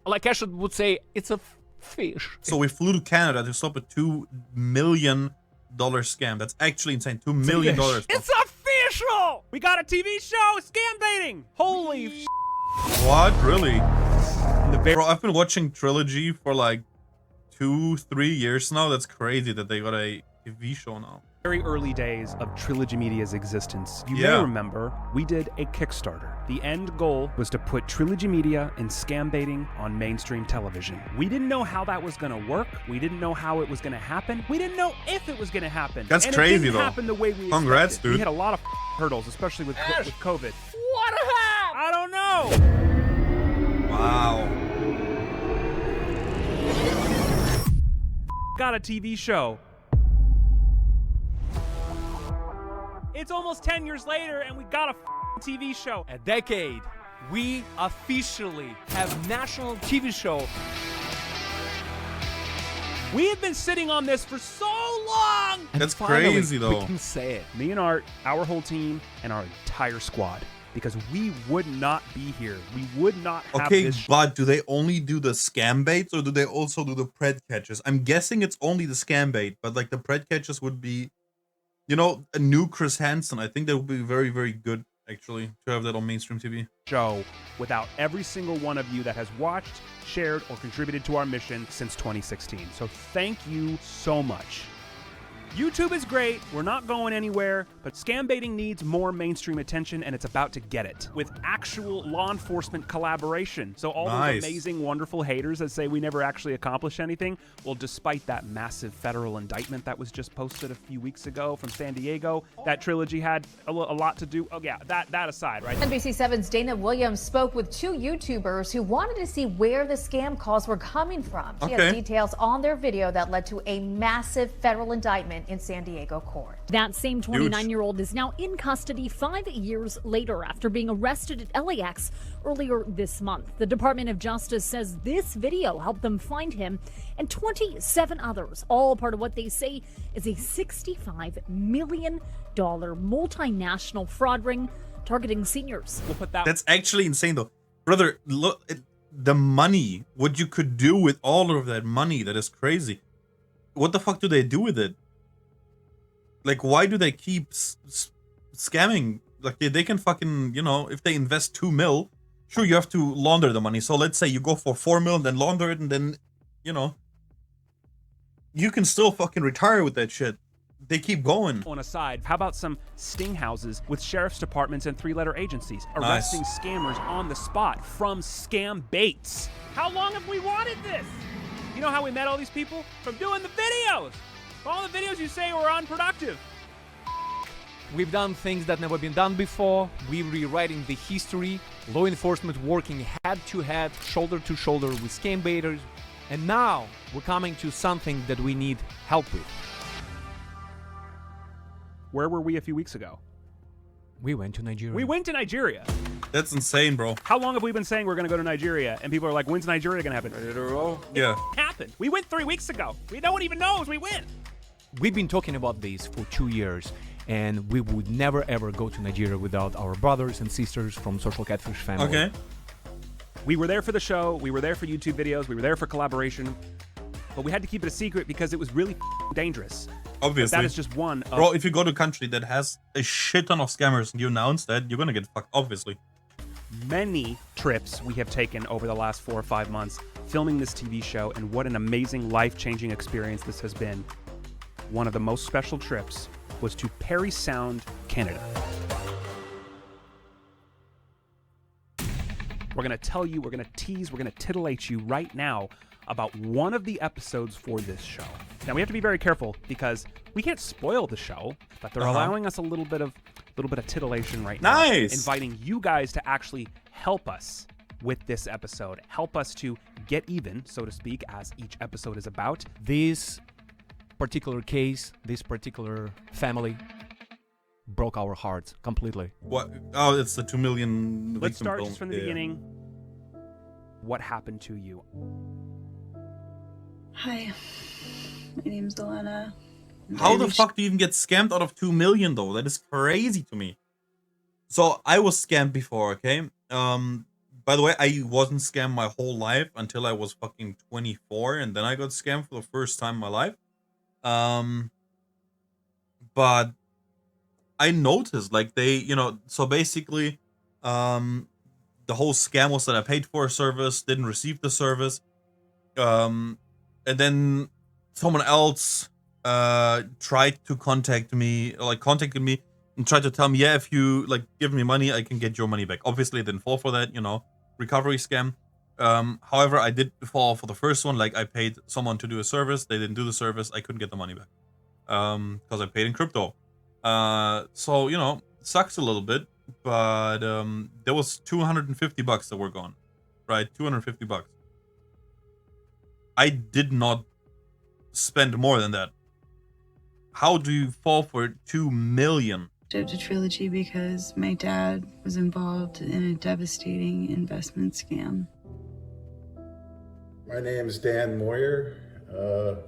Like Ash would say, it's a fish. So we flew to Canada to stop a $2 million scam. That's actually insane. $2 million. It's official! We got a TV show, scam baiting! Holy What? Really? the very Bro, I've been watching Trilogy for like 2-3 years now. That's crazy that they got a TV show now. early days of Trilogy Media's existence, you may Yeah. remember we did a Kickstarter. The end goal was to put Trilogy Media and scam baiting on mainstream television. We didn't know how that was going to work. We didn't know how it was going to happen. We didn't know if it was going to happen. That's and crazy, it didn't though. happen the way we Congrats, expected. dude. We had a lot of hurdles, especially with COVID. What happened? I don't know. Wow. Got a TV show. It's almost 10 years later and we got a TV show. A decade. We officially have national TV show. We have been sitting on this for so long. And That's finally, crazy, though. We can say it. Me and Art, our whole team, and our entire squad. Because we would not be here. We would not have Okay, this. but do they only do the scam baits or do they also do the pred catches? I'm guessing it's only the scam bait, but like the pred catches would be, you know, a new Chris Hansen. I think that would be very, very good actually to have that on mainstream TV. Show without every single one of you that has watched, shared, or contributed to our mission since 2016. So thank you so much. YouTube is great, we're not going anywhere, but scam baiting needs more mainstream attention and it's about to get it with actual law enforcement collaboration. So all Nice. those amazing, wonderful haters that say we never actually accomplished anything, well, despite that massive federal indictment that was just posted a few weeks ago from San Diego, that Trilogy had a lot to do. Oh yeah, that aside, right? NBC7's Dana Williams spoke with two YouTubers who wanted to see where the scam calls were coming from. She has Okay. details on their video that led to a massive federal indictment in San Diego court. That same 29-year-old is now in custody 5 years later after being arrested at LAX earlier this month. The Department of Justice says this video helped them find him and 27 others, all part of what they say is a $65 million multinational fraud ring targeting seniors. We'll put that. That's actually insane though. Brother, look at the money, what you could do with all of that money, that is crazy. What the fuck do they do with it? Like, why do they keep scamming? Like, they can fucking, you know, if they invest 2 mil, sure, you have to launder the money. So let's say you go for 4 mil, then launder it, and then, you know, you can still fucking retire with that shit. They keep going. On aside, how about some sting houses with sheriff's departments and three-letter agencies arresting scammers on the spot from scam baits? How long have we wanted this? You know how we met all these people? From doing the videos. All the videos you say were unproductive. We've done things that never been done before. We're rewriting the history. Law enforcement working head to head, shoulder to shoulder with scam baiters. And now we're coming to something that we need help with. Where were we a few weeks ago? We went to Nigeria. We went to Nigeria. That's insane, bro. How long have we been saying we're going to go to Nigeria? And people are like, when's Nigeria going to happen? Yeah. It happened. We went 3 weeks ago. No one even knows we went. We've been talking about this for 2 years, and we would never ever go to Nigeria without our brothers and sisters from Social Catfish family. Okay. We were there for the show. We were there for YouTube videos. We were there for collaboration. But we had to keep it a secret because it was really dangerous. Obviously. That is just one of Bro, if you go to a country that has a shit ton of scammers and you announce that, you're gonna get fucked, obviously. many trips we have taken over the last 4 or 5 months filming this TV show, and what an amazing life-changing experience this has been. One of the most special trips was to Parry Sound, Canada. We're going to tell you, we're going to tease, we're going to titillate you right now about one of the episodes for this show. Now we have to be very careful because we can't spoil the show, but they're allowing us a little bit of titillation right now. Nice. Inviting you guys to actually help us with this episode, help us to get even, so to speak, as each episode is about. This particular case, this particular family broke our hearts completely. What? Oh, it's the 2 million. Let's victim start bill. just from the beginning. What happened to you? Hi, my name's Alana. How the fuck do you even get scammed out of 2 million though? That is crazy to me. So I was scammed before, okay? By the way, I wasn't scammed my whole life until I was fucking 24, and then I got scammed for the first time in my life. But I noticed, like, they, you know, so basically, the whole scam was that I paid for a service, didn't receive the service, and then someone else contacted me and tried to tell me, yeah, if you like give me money, I can get your money back. Obviously, I didn't fall for that, you know, recovery scam. However, I did fall for the first one. Like, I paid someone to do a service, they didn't do the service, I couldn't get the money back because I paid in crypto. So, you know, sucks a little bit, but there was $250 that were gone, right? $250. I did not spend more than that. How do you fall for 2 million? Did a trilogy because my dad was involved in a devastating investment scam. My name's Dan Moyer. I'm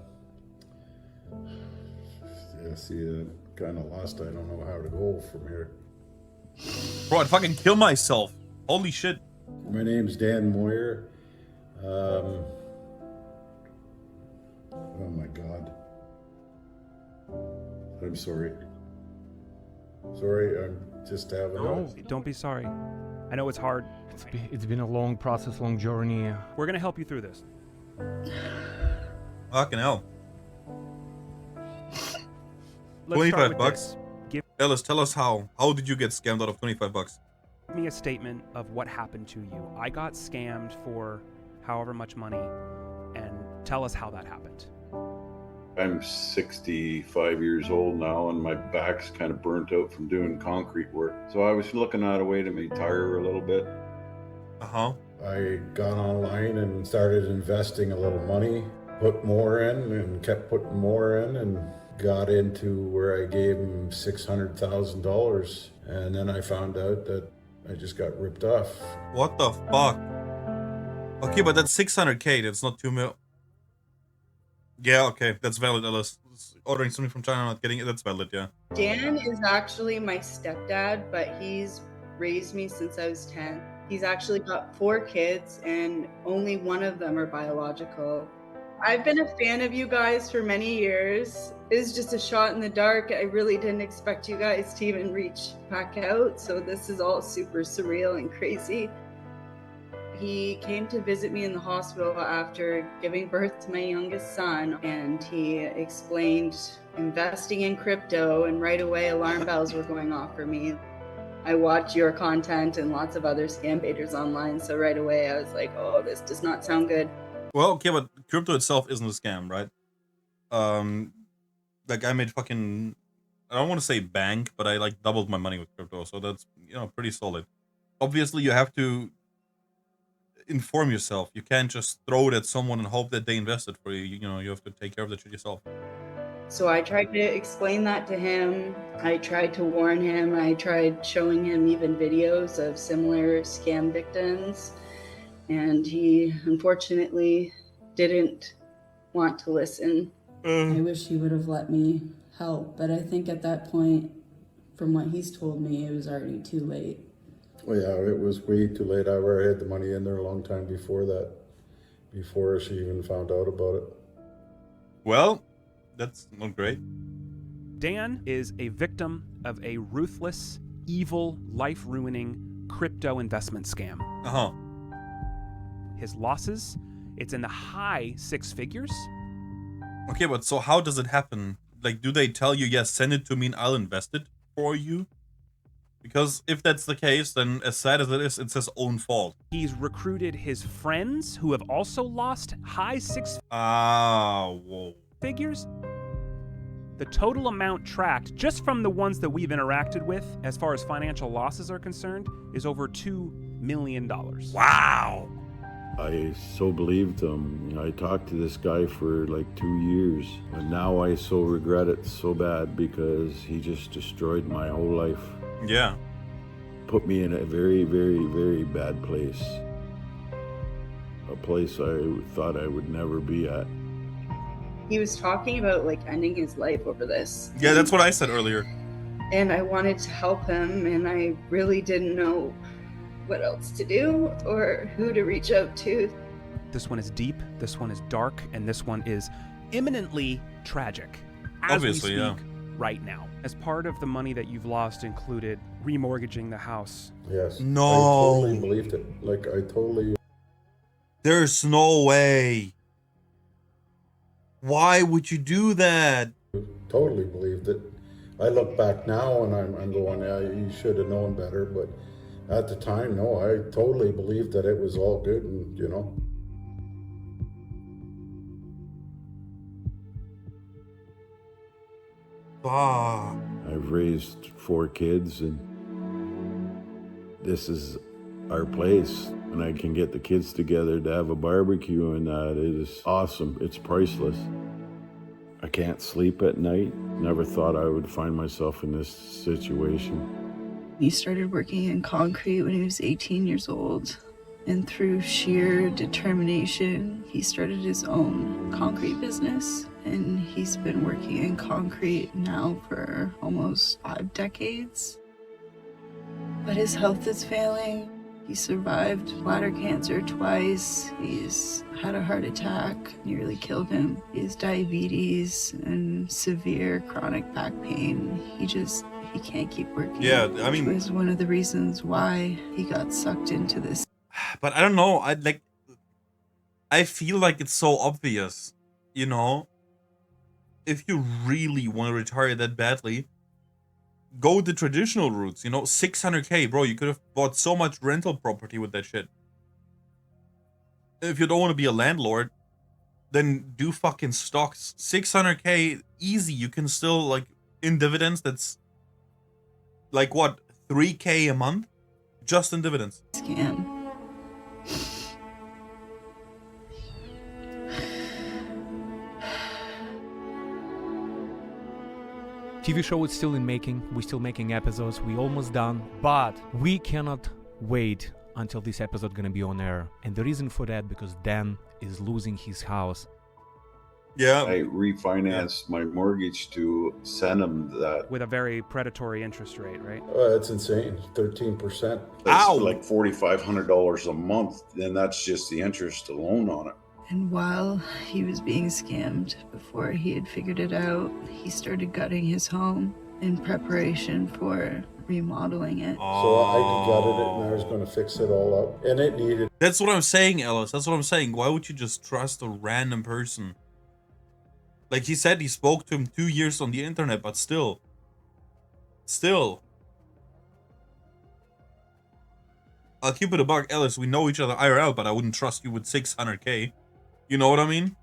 kind of lost. I don't know how to go from here. Bro, I'd fucking kill myself. Holy shit. My name's Dan Moyer. Oh my God. I'm sorry. Sorry, I'm just having No, don't be sorry. I know it's hard. It's been a long process, long journey. We're gonna help you through this. Fucking hell. Let's start with $25. this. Give Ellis, tell us how. How did you get scammed out of $25? me a statement of what happened to you. I got scammed for however much money, and tell us how that happened. I'm 65 years old now, and my back's kind of burnt out from doing concrete work. So I was looking at a way to retire a little bit. Uh-huh. I got online and started investing a little money, put more in and kept putting more in, and got into where I gave him $600,000. And then I found out that I just got ripped off. What the fuck? Okay, but that's 600K. That's not 2 mil. Yeah, okay. That's valid, Ellis. Ordering something from China, not getting it. That's valid, yeah. Dan is actually my stepdad, but he's raised me since I was 10. He's actually got 4 kids, and only one of them are biological. I've been a fan of you guys for many years. It was just a shot in the dark. I really didn't expect you guys to even reach back out, so this is all super surreal and crazy. He came to visit me in the hospital after giving birth to my youngest son, and he explained investing in crypto, and right away alarm bells were going off for me. I watch your content and lots of other scam baiters online, so right away I was like, oh, this does not sound good. Well, okay, but crypto itself isn't a scam, right? Like, I made fucking, I don't want to say bank, but I like doubled my money with crypto, so that's, you know, pretty solid. Obviously, you have to inform yourself. You can't just throw it at someone and hope that they invest it for you. You know, you have to take care of that shit yourself. So I tried to explain that to him. I tried to warn him. I tried showing him even videos of similar scam victims. And he unfortunately didn't want to listen. I wish he would have let me help, but I think at that point, from what he's told me, it was already too late. Well, yeah, it was way too late. I already had the money in there a long time before that, before she even found out about it. Well, that's not great. Dan is a victim of a ruthless, evil, life-ruining crypto investment scam. Uh-huh. His losses, it's in the high 6 figures. Okay, but so how does it happen? Like, do they tell you, yes, send it to me and I'll invest it for you? Because if that's the case, then as sad as it is, it's his own fault. He's recruited his friends who have also lost high 6 Whoa. figures. The total amount tracked, just from the ones that we've interacted with, as far as financial losses are concerned, is over $2 million. Wow. I so believed him. I talked to this guy for like 2 years, and now I so regret it so bad because he just destroyed my whole life. Yeah. Put me in a very, very, very bad place. A place I thought I would never be at. He was talking about like ending his life over this. Yeah, that's what I said earlier. And I wanted to help him, and I really didn't know what else to do or who to reach out to. This one is deep, this one is dark, and this one is imminently tragic. As Obviously, we yeah. speak right now. As part of the money that you've lost included remortgaging the house. Yes. No. I totally believed it. Like, I totally... There's no way. Why would you do that? Totally believed it. I look back now and I'm going, yeah, you should have known better. But at the time, no, I totally believed that it was all good and, you know. Ah. I've raised 4 kids, and this is our place. And I can get the kids together to have a barbecue, and that is awesome. It's priceless. I can't sleep at night. Never thought I would find myself in this situation. He started working in concrete when he was 18 years old. And through sheer determination, he started his own concrete business. And he's been working in concrete now for almost 5 decades. But his health is failing. He survived bladder cancer twice. He's had a heart attack, nearly killed him. He has diabetes and severe chronic back pain. He can't keep working. Yeah, I mean... It was one of the reasons why he got sucked into this. But I don't know, I feel like it's so obvious, you know? If you really want to retire that badly, go the traditional routes, you know? 600k, bro, you could have bought so much rental property with that shit. If you don't want to be a landlord, then do fucking stocks. 600k, easy, you can still, like, in dividends, that's, like, what, 3k a month? Just in dividends. Scam. TV show is still in making, we're still making episodes, we almost done, but we cannot wait until this episode gonna be on air. And the reason for that, because Dan is losing his house. Yeah. I refinanced my mortgage to send him that. With a very predatory interest rate, right? That's insane. 13%. That's like $4,500 a month, and that's just the interest alone on it. And while he was being scammed, before he had figured it out, he started gutting his home in preparation for remodeling it. So I gutted it and I was going to fix it all up. And it needed... That's what I'm saying, Ellis. That's what I'm saying. Why would you just trust a random person? Like he said, he spoke to him 2 years on the internet, but still. I'll keep it a buck, Ellis. We know each other IRL, but I wouldn't trust you with 600k. You know what I mean?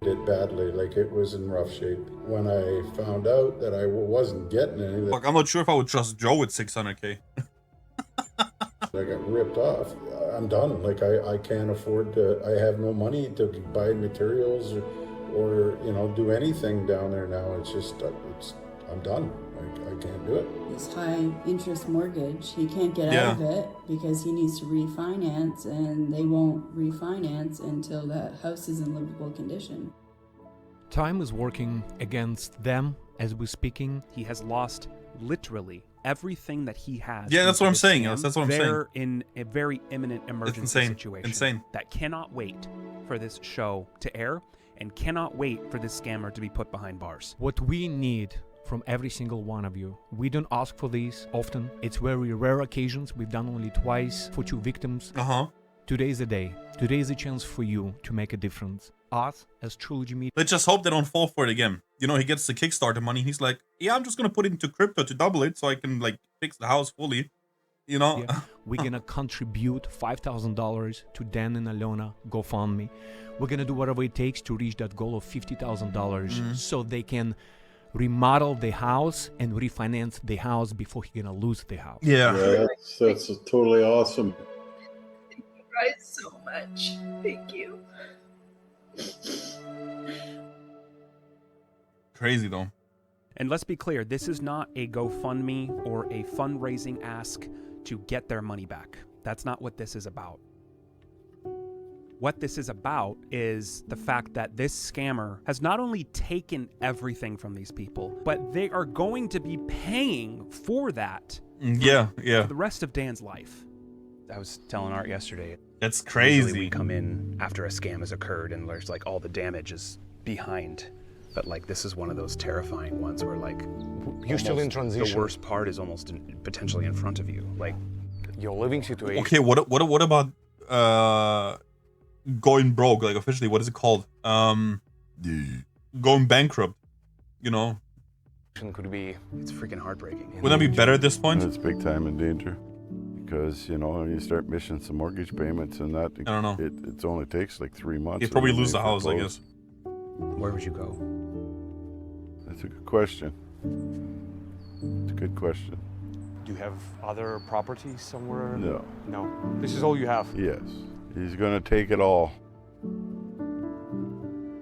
It badly, like it was in rough shape. When I found out that I wasn't getting anything, Fuck, I'm not sure if I would trust Joe with 600k. I got ripped off. I'm done. Like I can't afford to. I have no money to buy materials or you know do anything down there now. It's just I'm done. I can't do it. His high interest mortgage, he can't get out of it because he needs to refinance, and they won't refinance until that house is in livable condition. Time is working against them as we're speaking. He has lost literally everything that he has. Yeah, that's what I'm saying. Scam. That's what I'm saying. They're in a very imminent emergency situation. Insane. That cannot wait for this show to air and cannot wait for this scammer to be put behind bars. What we need from every single one of you. We don't ask for these often. It's very rare occasions. We've done only twice for 2 victims. Today's the day. Today's a chance for you to make a difference. Us, as Trilogy Media. Let's just hope they don't fall for it again. You know, he gets the Kickstarter money. He's like, yeah, I'm just going to put it into crypto to double it so I can, like, fix the house fully. You know? Yeah. We're going to contribute $5,000 to Dan and Alona GoFundMe. We're going to do whatever it takes to reach that goal of $50,000 so they can remodel the house and refinance the house before he's gonna lose the house. That's totally awesome. Thank you guys so much. Thank you. Crazy though. And let's be clear, this is not a GoFundMe or a fundraising ask to get their money back. That's not what this is about. What this is about is the fact that this scammer has not only taken everything from these people, but they are going to be paying for that for the rest of Dan's life. I was telling Art yesterday. That's Usually crazy. we come in after a scam has occurred and there's like all the damage is behind. But like this is one of those terrifying ones where like You're still in almost transition. The worst part is almost potentially in front of you. Like Your living situation. Okay, what about going broke? Like officially, what is it called? Going bankrupt. You know, Could be. it's freaking heartbreaking. wouldn't that be better at this point? It's big time in danger. Because, you know, you start missing some mortgage payments and that. I don't know. It only takes like 3 months. You'd probably and lose the they house, I foreclose. guess. Where would you go? That's a good question. It's a good question. Do you have other properties somewhere? No. No. This is all you have. Yes. He's going to take it all.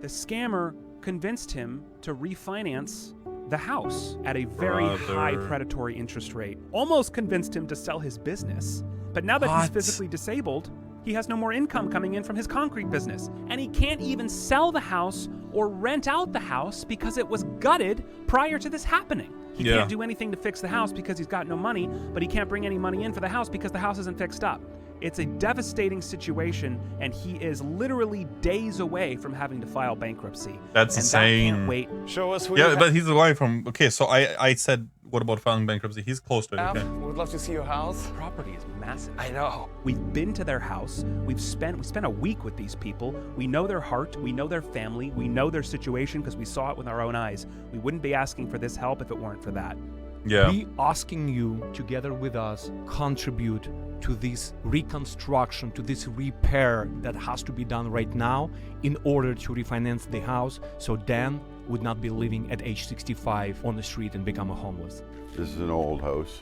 The scammer convinced him to refinance the house at a very high predatory interest rate. Almost convinced him to sell his business. But now that he's What? physically disabled, he has no more income coming in from his concrete business. And he can't even sell the house or rent out the house because it was gutted prior to this happening. He Yeah. can't do anything to fix the house because he's got no money, but he can't bring any money in for the house because the house isn't fixed up. It's a devastating situation, and he is literally days away from having to file bankruptcy. That's and insane. That can't wait. Show us who Yeah, you but he's away from. Okay, so I said, what about filing bankruptcy? He's close to it. have. Okay. We'd love to see your house. Property is massive. I know. We've been to their house. We spent a week with these people. We know their heart. We know their family. We know their situation because we saw it with our own eyes. We wouldn't be asking for this help if it weren't for that. Yeah. We asking you, together with us, contribute to this reconstruction, to this repair that has to be done right now in order to refinance the house so Dan would not be living at age 65 on the street and become a homeless. This is an old house.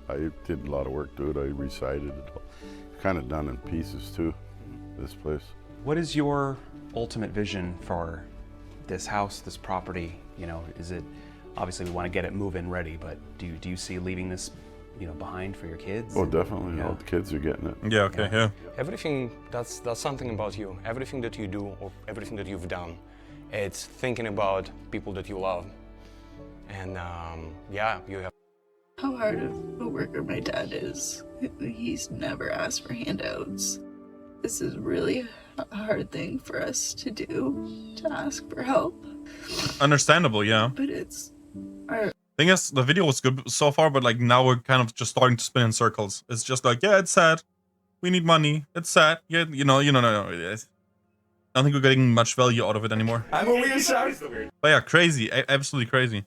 I did a lot of work to it. I resided it all. Kind of done in pieces too, this place. What is your ultimate vision for this house, this property? You know, is it obviously we want to get it move-in ready, but do you see leaving this, you know, behind for your kids? Oh, definitely. Yeah. All the kids are getting it. Yeah. Okay. Yeah. Everything, that's something about you. Everything that you do or everything that you've done, it's thinking about people that you love. And yeah, you have. How hard of a worker my dad is. He's never asked for handouts. This is really a hard thing for us to do, to ask for help. Understandable. Yeah. But it's our Thing is, the video was good so far, but like now we're kind of just starting to spin in circles. It's just like, yeah, it's sad. We need money. It's sad. Yeah, no. I don't think we're getting much value out of it anymore. I'm a weird shark. But yeah, crazy. Absolutely crazy.